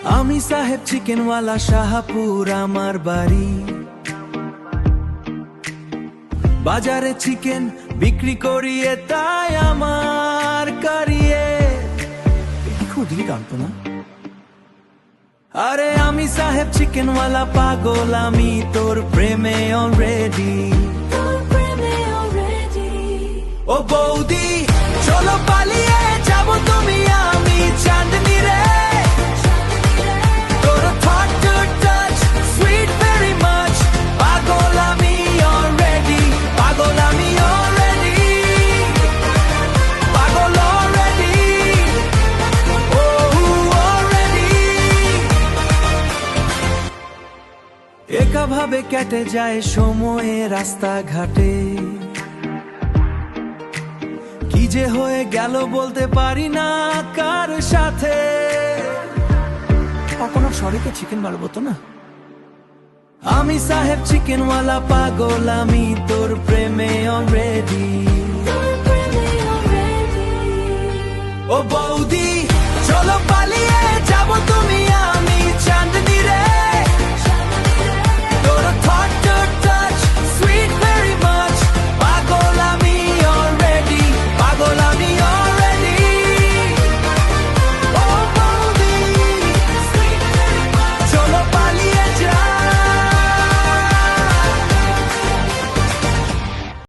আমি সাহেব চিকেনওয়ালা শাহপুর আমার বাড়ি। বাজারে চিকেন বিক্রি করিয়ে তাই আমার কারিয়ে খুদিরি কাঁদতো না। আরে আমি সাহেব চিকেনওয়ালা পাগল, আমি তোর প্রেমে অলরেডি। ও বৌদি চলো পালিয়ে যাব, তুমি আমি চাঁদনি রে। তোর thought to touch, sweet very much, পাগল আমি already, পাগল আমি already, পাগল already, oh already। একা ভাবে কেটে যায় সময়ে রাস্তাঘাটে, কি যে হয়ে গেল বলতে পারি না কার সাথে। কখনো সরিকে চিকেন বাড়বো তো না। আমি সাহেব চিকেনওয়ালা পাগল, আমি তোর প্রেমে অলরেডি।